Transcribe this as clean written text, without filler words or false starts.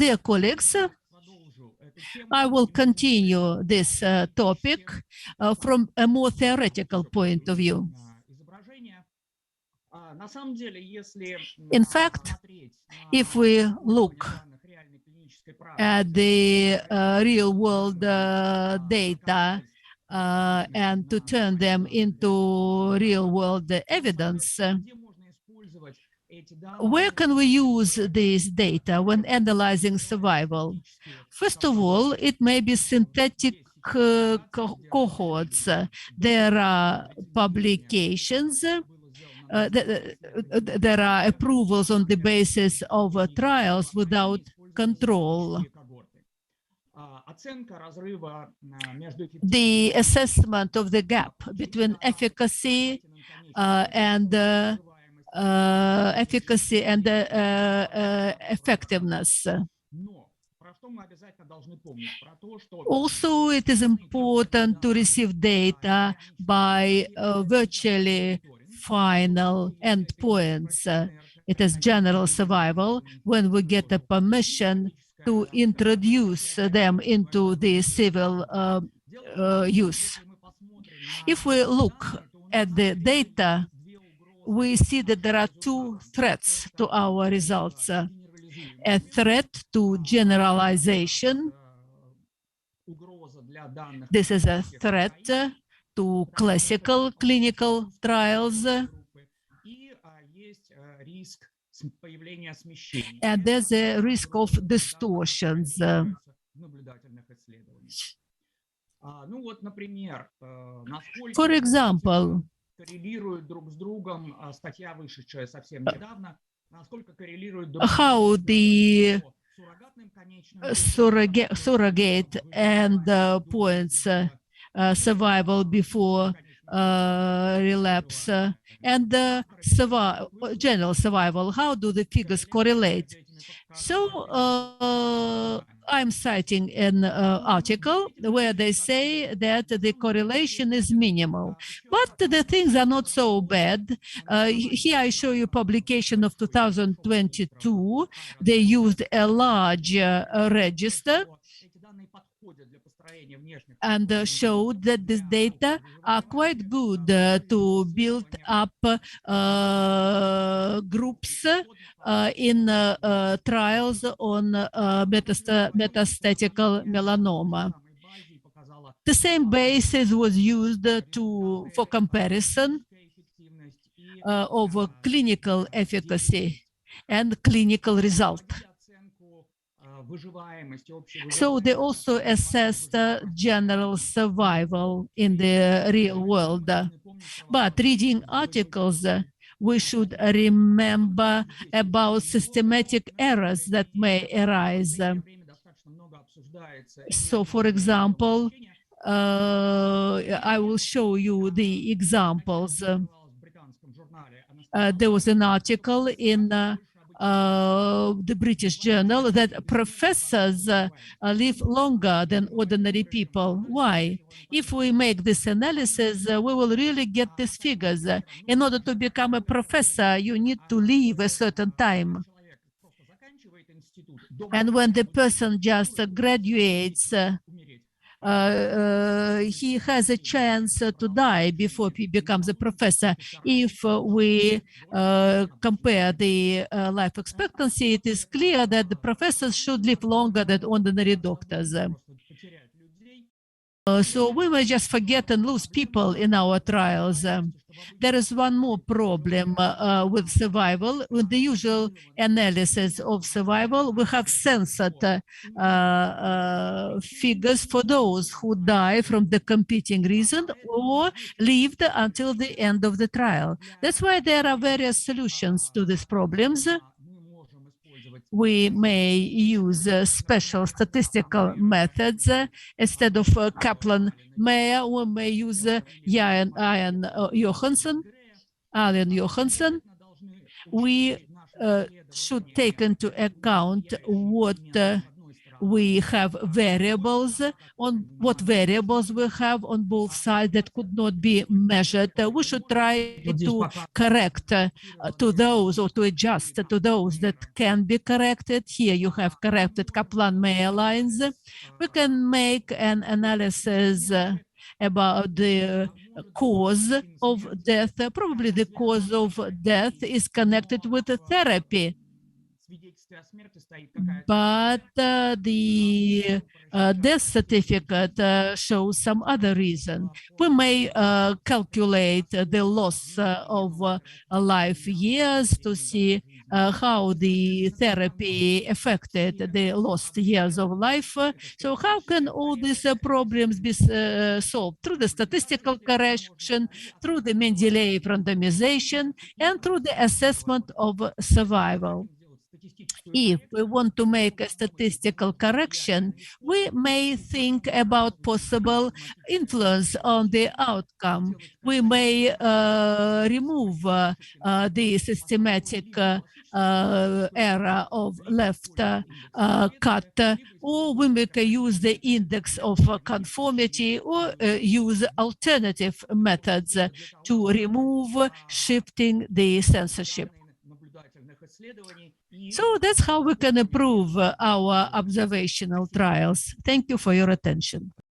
Dear colleagues, I will continue this topic from a more theoretical point of view. In fact, if we look at the real-world data and to turn them into real-world evidence, where can we use this data when analyzing survival? First of all, it may be synthetic cohorts. There are publications, there are approvals on the basis of trials without control. The assessment of the gap between efficacy and effectiveness. Also, it is important to receive data by virtually final endpoints. It is general survival when we get a permission to introduce them into the civil use. If we look at the data, we see that there are two threats to our results. A threat to generalization. This is a threat to classical clinical trials. And there's a risk of distortions. For example, how the surrogate endpoints survival before relapse and general survival, how do the figures correlate? So I'm citing an article where they say that the correlation is minimal, but the things are not so bad. Here I show you publication of 2022. They used a large register and showed that this data are quite good to build up groups in trials on metastatic melanoma. The same basis was used for comparison of clinical efficacy and clinical result. So they also assessed general survival in the real world. But reading articles, we should remember about systematic errors that may arise. So, for example, I will show you the examples. There was an article in the British Journal that professors live longer than ordinary people. Why? If we make this analysis, we will really get these figures. In order to become a professor, you need to live a certain time. And when the person just graduates, he has a chance to die before he becomes a professor. If we compare the life expectancy, it is clear that the professors should live longer than ordinary doctors. So we may just forget and lose people in our trials. There is one more problem with survival. With the usual analysis of survival, we have censored figures for those who die from the competing reason or lived until the end of the trial. That's why there are various solutions to these problems. We may use special statistical methods. Instead of Kaplan-Meier, we may use Allen Johansson. We should take into account what we have variables on what variables we have on both sides that could not be measured. We should try to correct to those or to adjust to those that can be corrected. Here you have corrected Kaplan-Meier lines. We can make an analysis about the cause of death. Probably the cause of death is connected with the therapy. But the death certificate shows some other reason. We may calculate the loss of life years to see how the therapy affected the lost years of life. So how can all these problems be solved? Through the statistical correction, through the Mendeleev randomization, and through the assessment of survival. If we want to make a statistical correction, we may think about possible influence on the outcome. We may remove the systematic error of left cut, or we may use the index of conformity, or use alternative methods to remove shifting the censorship. So that's how we can improve our observational trials. Thank you for your attention.